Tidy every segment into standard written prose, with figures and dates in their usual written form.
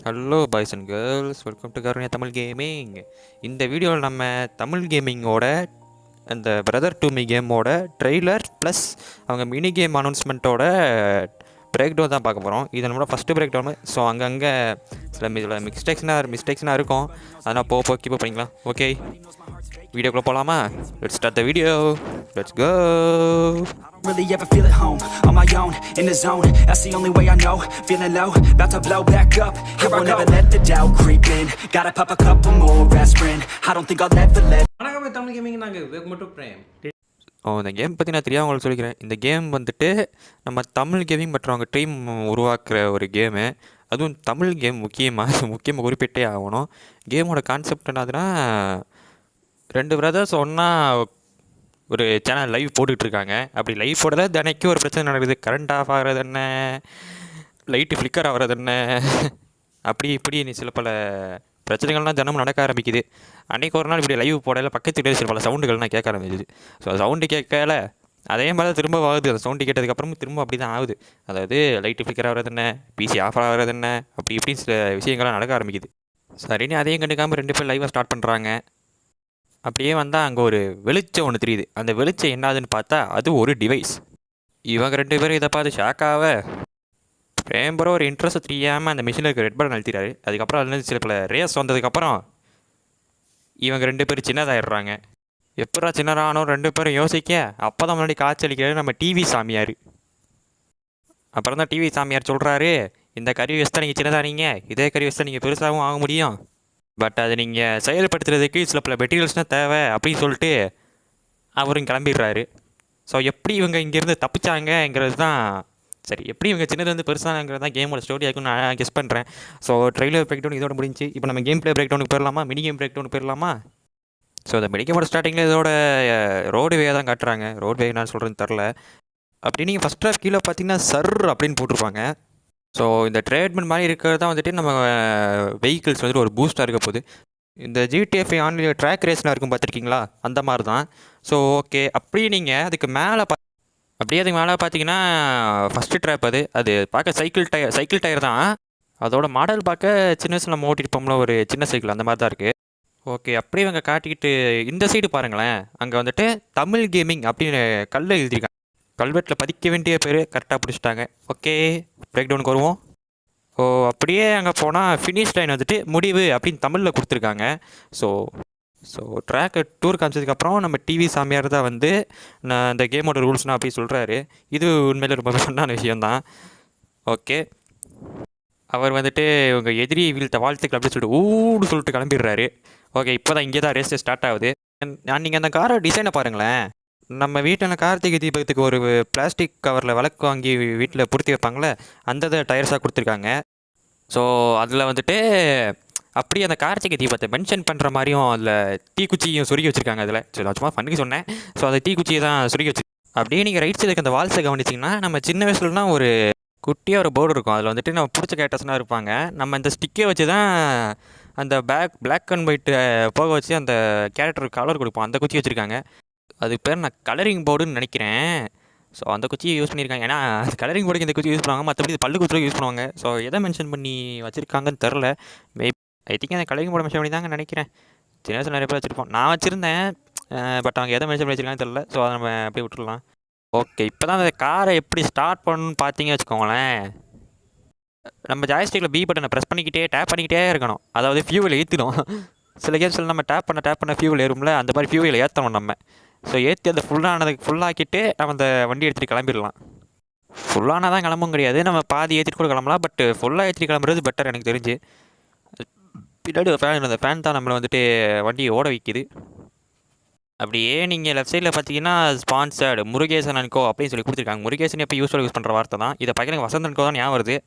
Hello boys and girls, welcome to Karunaiya Tamil gaming. இந்த வீடியோவில் நம்ம தமிழ் கேமிங்கோட அந்த பிரதர் டு மீ கேமோட ட்ரெய்லர் ப்ளஸ் அவங்க மினி கேம் அனௌன்ஸ்மெண்ட்டோட பிரேக் டவுன் தான் பார்க்க போகிறோம். இது நம்மளோட ஃபஸ்ட்டு பிரேக் டவுனு. ஸோ அங்கங்கே சில மிஸ்டேக்ஸ்னால் இருக்கும். அதனால் போக கீப் பண்ணிக்கலாம். ஓகே, வீடியோக்குள்ளே போகலாமா? Let's start the video. Let's go. Really ever feel at home, on my own, in the zone. That's the only way I know, feeling low, about to blow back up. Here I never let the doubt creep in. Gotta pop a couple more aspirin. I don't think I'll ever let. வணக்கம் Tamil gaming, நாங்கள் welcome to frame. இந்த game பற்றி நான் தெரியாமல் உங்களுக்கு சொல்லிக்கிறேன். இந்த game வந்துட்டு நம்ம தமிழ் கேமிங் மற்றவங்க டீம் உருவாக்குற ஒரு கேமு. அதுவும் தமிழ் கேம் முக்கியமாக குறிப்பிட்டே ஆகணும். கேமோட கான்செப்ட் என்னதுன்னா, 2 பிரதர்ஸ் ஒன்றா ஒரு சேனல் லைவ் போட்டுட்ருக்காங்க. அப்படி லைவ் போடல தினைக்கும் ஒரு பிரச்சனை நடக்குது. கரண்ட் ஆஃப் ஆகிறது என்ன, லைட்டு ஃப்ளிக்கர் ஆகிறது என்ன, இப்படி சில பல பிரச்சனைகள்லாம் தினமும் நடக்க ஆரம்பிக்குது. அன்றைக்கி ஒரு நாள் இப்படி லைவ் போடல பக்கத்துலேயே சில பல சவுண்டுகள்லாம் கேட்க ஆரம்பிக்குது. ஸோ சவுண்டு கேட்கல, அதே மாதிரி தான் திரும்ப ஆகுது. அந்த சவுண்டு கேட்டதுக்கப்புறமும் திரும்ப அப்படி தான் ஆகுது. அதாவது லைட்டு ஃப்ளிக்கர் ஆகிறது என்ன, பிசி ஆஃப் ஆகிறது என்ன, இப்படி சில விஷயங்கள்லாம் நடக்க ஆரம்பிக்குது. சரின்னு அதையும் கண்டுக்காமல் 2 பேர் லைவாக ஸ்டார்ட் பண்ணுறாங்க. அப்படியே வந்தால் அங்கே ஒரு வெளிச்சம் ஒன்று தெரியுது. அந்த வெளிச்சம் என்னதுன்னு பார்த்தா அது ஒரு டிவைஸ். இவங்க 2 பேரும் இதை பார்த்து ஷாக்காக பிரேம்பரம் ஒரு இன்ட்ரெஸ்ட் தெரியாமல் அந்த மிஷினில் இருக்க ரெட் பட்டன் அழுத்திட்டாரு. அதுக்கப்புறம் அதுலேருந்து சில பல ரேஸ் வந்ததுக்கப்புறம் இவங்க 2 பேரும் சின்னதாகிடுறாங்க. எப்படா சின்னதானோம் 2 பேரும் யோசிக்க, அப்போ தான் முன்னாடி காய்ச்சலிக்கிறாரு நம்ம டிவி சாமியார். அப்புறம் தான் டிவி சாமியார் சொல்கிறாரு, இந்த கருவி வச்சு தான் நீங்கள் சின்னதானீங்க, இதே கருவி வச்சு தான் நீங்கள் பெருசாகவும் ஆக முடியும். பட் அதை நீங்கள் செயல்படுத்துறதுக்கு சில பல மெட்டீரியல்ஸ்னால் தேவை அப்படின்னு சொல்லிட்டு அவரும் கிளம்பிடுறாரு. ஸோ எப்படி இவங்க இங்கேருந்து தப்பிச்சாங்கங்கிறது தான், சரி எப்படி இவங்க சின்னது வந்து பெருசாங்கிறது தான் கேமோட ஸ்டோரி ஆகுன்னு நான் கெஸ் பண்ணுறேன். ஸோ ட்ரெய்லர் பிரேக் டவுன் இதோட முடிஞ்சு. இப்போ நம்ம கேம் ப்ளே பிரேக் டவுனுக்கு போயிடலாமா, மினி கேம் பிரேக் டவுனுக்கு போயிடலாமா? ஸோ இந்த மினி கேமோட ஸ்டார்டிங்கில் இதோட ரோடு வே தான் காட்டுறாங்க. ரோடு வே நான் சொல்கிறேன்னு தெரில. அப்படி நீங்கள் ஃபஸ்ட் ஆஃப் கீழே பார்த்தீங்கன்னா சர் அப்படின்னு போட்டிருப்பாங்க. ஸோ இந்த ட்ரேட்மெண்ட் மாதிரி இருக்கிறது தான் வந்துட்டு நம்ம வெஹிக்கிள்ஸ் வந்துட்டு ஒரு பூஸ்ட்டாக இருக்க போகுது. இந்த ஜிடிஎஃப்ஐ ஆன்லைன் ட்ராக் ரேஸ்லாம் இருக்கும் பார்த்துருக்கீங்களா, அந்த மாதிரி தான். ஸோ ஓகே, அப்படியே நீங்கள் அதுக்கு மேலே பார்த்தீங்கன்னா ஃபஸ்ட்டு ட்ராப் அது பார்க்க சைக்கிள் டயர் தான். அதோட மாடல் பார்க்க சின்ன வயசில் நம்ம ஓட்டிருப்போம்ல ஒரு சின்ன சைக்கிள், அந்த மாதிரி தான் இருக்குது. ஓகே, அப்படியே இவங்க காட்டிக்கிட்டு இந்த சைடு பாருங்களேன், அங்கே வந்துட்டு தமிழ் கேமிங் அப்படின்னு கல்லை எழுதியிருக்காங்க. கல்வெட்டில் பதிக்க வேண்டிய பேர் கரெக்டாக பிடிச்சிட்டாங்க. ஓகே, பிரேக் டவுனுக்கு வருவோம். ஓ, அப்படியே அங்கே போனால் ஃபினிஷ் லைன் வந்துட்டு முடிவு அப்படின்னு தமிழில் கொடுத்துருக்காங்க. ஸோ ட்ராக் டூர் காமிச்சதுக்கப்புறம் நம்ம டிவி சாமியார் தான் வந்து நான் இந்த கேமோட ரூல்ஸ்னால் அப்படி சொல்கிறாரு. இது உண்மையில் ரொம்ப ஃபன்னான விஷயந்தான். ஓகே, அவர் வந்துட்டு இவங்க எதிரி வீழ்த்த வாழ்த்துக்கள் அப்படின்னு சொல்லிட்டு ஊடு சொல்லிட்டு கிளம்பிடுறாரு. ஓகே, இப்போ தான் இங்கே தான் ரேஸ் ஸ்டார்ட் ஆகுது. நீங்கள் அந்த காரை டிசைனை பாருங்களேன். நம்ம வீட்டில் கார்த்திகை தீபத்துக்கு ஒரு பிளாஸ்டிக் கவரில் விளக்கு வாங்கி வீட்டில் பொருத்தி வைப்பாங்களே, அந்த டயர்ஸாக கொடுத்துருக்காங்க. ஸோ அதில் வந்துட்டு அப்படியே அந்த கார்த்திகை தீபத்தை மென்ஷன் பண்ணுற மாதிரியும் அதில் தீக்குச்சியும் சுருகி வச்சுருக்காங்க. அதில் சரி, சும்மா பண்ணுக்கு சொன்னேன். ஸோ அந்த தீக்குச்சியை தான் சுருகி வச்சு. அப்படியே நீங்கள் ரைட் சைடுக்கு அந்த வால்ஸை கவனிச்சிங்கன்னா, நம்ம சின்ன வயசுலனா ஒரு குட்டியாக ஒரு போர்டு இருக்கும். அதில் வந்துட்டு நம்ம பிடிச்ச கேரக்டர்ஸ்லாம் இருப்பாங்க. நம்ம இந்த ஸ்டிக்கை வச்சு தான் அந்த பிளாக் அண்ட் ஒயிட்டு போக வச்சு அந்த கேரக்டருக்கு கலர் கொடுப்போம். அந்த குச்சி வச்சுருக்காங்க. அது பேர் நான் கலரிங் போர்டுன்னு நினைக்கிறேன். ஸோ அந்த குச்சியை யூஸ் பண்ணியிருக்காங்க. ஏன்னா அது கலரிங் போர்டுக்கு இந்த குச்சி யூஸ் பண்ணுவாங்க, மற்றபடி பல்லு குச்சியில் யூஸ் பண்ணுவாங்க. ஸோ எதை மென்ஷன் பண்ணி வச்சுருக்காங்கன்னு தெரில. ஐ திங்க் அந்த கலரிங் போர்டு மென்ஷன் பண்ணி தாங்க நினைக்கிறேன். சின்ன வயசில் நிறைய பேர் வச்சுருப்போம், நான் வச்சுருந்தேன். பட் அவங்க எதை மென்ஷன் பண்ணி வச்சுருக்காங்கன்னு தெரில. ஸோ அதை நம்ம அப்படியே விட்டுடலாம். ஓகே, இப்போ தான் அந்த காரை எப்படி ஸ்டார்ட் பண்ணணும்னு பார்த்தீங்க வச்சுக்கோங்களேன். நம்ம ஜாய்ஸ்டிக்கில் பி பட்டனை ப்ரெஸ் பண்ணிக்கிட்டே டேப் பண்ணிக்கிட்டே இருக்கணும். அதாவது ஃபியூவில் ஏற்றிடும். சில கேம்ஸில் நம்ம டேப் பண்ண ஃபியூவில் ஏறும்ல, அந்த மாதிரி ஃபியூவில் ஏற்றணும் நம்ம. ஸோ ஏற்றி அந்த ஃபுல்லாக்கிட்டு நம்ம அந்த வண்டி எடுத்துகிட்டு கிளம்பிடலாம். ஃபுல்லானால் தான் கிளம்பவும் கிடையாது, நம்ம பாதி ஏற்றிட்டு கூட கிளம்பலாம். பட் ஃபுல்லாக ஏற்றிட்டு கிளம்புறது பெட்டர் எனக்கு தெரிஞ்சு. பின்னாடி ஒரு ஃபேன், அந்த ஃபேன் தான் நம்மளை வந்துட்டு வண்டியை ஓட வைக்குது. அப்படியே நீங்கள் லெஃப்ட் சைடில் பார்த்தீங்கன்னா ஸ்பான்சர்டு முருகேசன் அண்ட் கோ அப்படின்னு சொல்லி கொடுத்துருக்காங்க. முருகேசன் எப்போ யூஸ் பண்ணுற வார்த்தை தான். இதை பார்க்க எனக்கு வசந்த் அண்ட் கோ தான் ஞாபகம் வருது.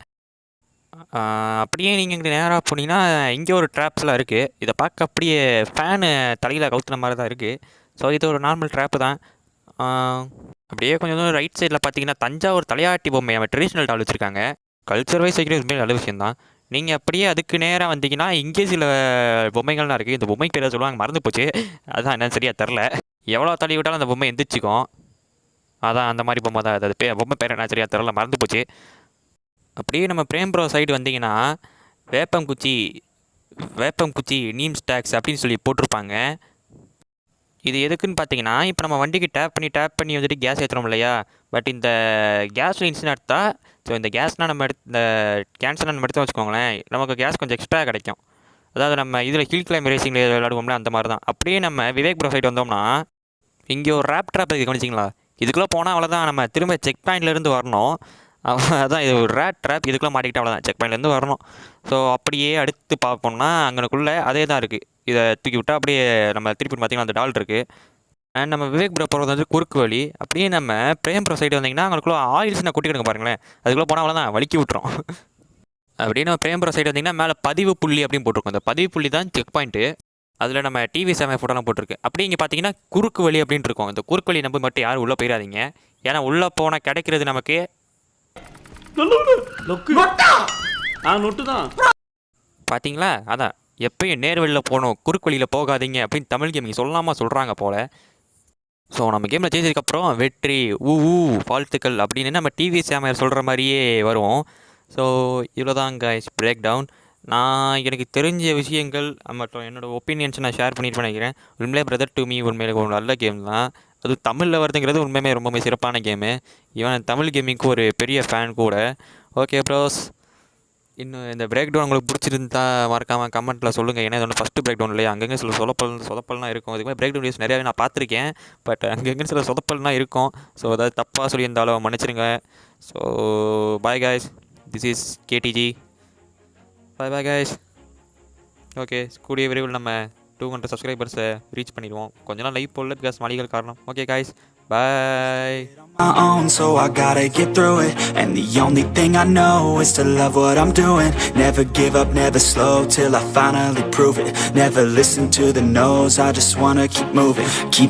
அப்படியே நீங்கள் இங்கே நேராக போனீங்கன்னா இங்கே ஒரு ட்ராப்ஸ்லாம் இருக்குது. இதை பார்க்க அப்படியே ஃபேனு தலையில் கவுத்துன மாதிரி தான் இருக்குது. ஸோ இது ஒரு நார்மல் ட்ராப்பு தான். அப்படியே கொஞ்சம் தூரம் ரைட் சைடில் பார்த்தீங்கன்னா தஞ்சாவூர் தலையாட்டி பொம்மை அவன் ட்ரெடிஷ்னல் டால் வச்சுருக்காங்க. கல்ச்சர் வைஸ் வைக்கிறது உண்மையிலே நல்ல விஷயந்தான். நீங்கள் அப்படியே அதுக்கு நேராக வந்தீங்கன்னா இங்கே சில பொம்மைகள்லாம் இருக்குது. இந்த பொம்மைக்கு பேர் சொல்லுவாங்க, மறந்து போச்சு. அதுதான் என்னன்னு சரியாக தெரில. எவ்வளோ தள்ளி விட்டாலும் அந்த பொம்மை எந்திரிச்சிக்கும். அதான் அந்த மாதிரி பொம்மை தான். அது பொம்மை பேர் என்ன சரியாக தெரில, மறந்து போச்சு. அப்படியே நம்ம பிரேம் ப்ரோ சைடு வந்தீங்கன்னா வேப்பங்குச்சி நீம் ஸ்டாக்ஸ் அப்படின்னு சொல்லி போட்டிருப்பாங்க. இது எதுக்குன்னு பார்த்தீங்கன்னா, இப்போ நம்ம வண்டிக்கு டேப் பண்ணி வந்துட்டு கேஸ் ஏற்றுறோம் இல்லையா, பட் இந்த கேஸில் இன்சின் எடுத்தால், ஸோ இந்த கேஸ்னால் இந்த கேன்சர்னால் நம்ம எடுத்து வச்சுக்கோங்களேன், நமக்கு கேஸ் கொஞ்சம் எக்ஸ்ட்ரா கிடைக்கும். அதாவது நம்ம இதில் ஹில் கிளைம் ரேசிங்கில் விளையாடுவோம்ல, அந்த மாதிரி தான். அப்படியே நம்ம விவேக் ப்ரோ சைடு வந்தோம்னா, இங்கே ஒரு ரேப் ட்ராப் இருக்குது, கவனிச்சிங்களா? இதுக்குள்ளே போனால் அவ்வளோதான், நம்ம திரும்ப செக் பாயிண்ட்லேருந்து வரணும். அதான் இது ஒரு ரேட் ட்ராப், இதுக்குள்ளே மாட்டிக்கிட்டு அவ்வளோதான், செக் பாயிண்ட்லேருந்து வரணும். ஸோ அப்படியே அடுத்து பார்ப்போம்னா அங்கனக்குள்ளே அதே தான் இருக்குது. இதை தூக்கி விட்டால் அப்படியே நம்ம திருப்பி பார்த்திங்கன்னா அந்த டால் இருக்குது. அண்ட் நம்ம விவேக் ப்ரோ போகிறது வந்து குறுக்கு வழி. அப்படியே நம்ம பிரேம் ப்ரோ சைடு வந்திங்கன்னா அங்களுக்குள்ள ஆயில்ஸ் நான் கொட்டி கிடங்க பாருங்களேன், அதுக்குள்ளே போனால் அவ்வளோதான், வலிக்கி விட்டுரும். அப்படியே நம்ம பிரேம் ப்ரோ சைடு வந்திங்கன்னா மேலே பதிவு புள்ளி அப்படின்னு போட்டிருக்கோம். அந்த பதிவு புள்ளி தான் செக் பாயிண்ட்டு. அதில் நம்ம டிவி சேவை ஃபோட்டோலாம் போட்டிருக்கு. அப்படியே இங்கே பார்த்தீங்கன்னா குறுக்கு வழி அப்படின்ட்டு இருக்கும். இந்த குறுக்கு வழி நம்ப மட்டும் யாரும் உள்ளே போயிடாதீங்க, ஏன்னா உள்ளே போனால் கிடைக்கிறது நமக்கு நொட்டு தான். பார்த்தீங்களா? அதான் எப்பயும் நேர் வழியில் போகணும், குறுக்கு வழியில் போகாதீங்க அப்படின்னு தமிழ் கேமிங் சொல்கிறாங்க போல். ஸோ நம்ம கேமில் ஜெயிச்சதுக்கப்புறம் வெற்றி வாழ்த்துக்கள் அப்படின்னு நம்ம டிவி சேமையர் சொல்கிற மாதிரியே வரும். ஸோ இவ்வளோதான் கைஸ் பிரேக் டவுன். நான் எனக்கு தெரிஞ்ச விஷயங்கள் மற்றும் என்னோடய ஒப்பீனியன்ஸ் நான் ஷேர் பண்ணிட்டு நினைக்கிறேன். உண்மையிலே பிரதர் டு மீ உண்மையிலே ஒரு நல்ல கேம் தான். அது தமிழில் வருதுங்கிறது உண்மையுமே ரொம்பவே சிறப்பான கேமு. இவன் தமிழ் கேமிங்க்கு ஒரு பெரிய ஃபேன் கூட. ஓகே ப்ரோஸ், இன்னும் இந்த பிரேக் டவுன் உங்களுக்கு பிடிச்சிருந்தா மறக்காமல் கமெண்ட்டில் சொல்லுங்கள். ஏன்னா இது ஒன்று ஃபஸ்ட்டு பிரேக் டவுன் இல்லையா, அங்கங்கே சில சொதப்பல்லாம் இருக்கும். இதுக்கு பிரேக் டவுன் வீடியோஸ் நிறையாவே நான் பார்த்துருக்கேன், பட் அங்கங்கே சில சொதப்பல்லாம் இருக்கும். ஸோ அதாவது தப்பாக சொல்லியிருந்தாலும் மன்னிச்சிருங்க. So bye guys, this is KDG. Bye guys. Okay, கூடிய விரைவில் நம்ம 200 சப்ஸ்கிரைபர்ஸை ரீச் பண்ணிடுவோம். கொஞ்ச நாள் லைவ் போடல, பிகாஸ் மளிகள் காரணம். Okay guys, bye. My own, so I gotta get through it. And the only thing I know is to love what I'm doing. Never give up, never slow till I finally prove it. Never listen to the no's, I just wanna keep moving. Keep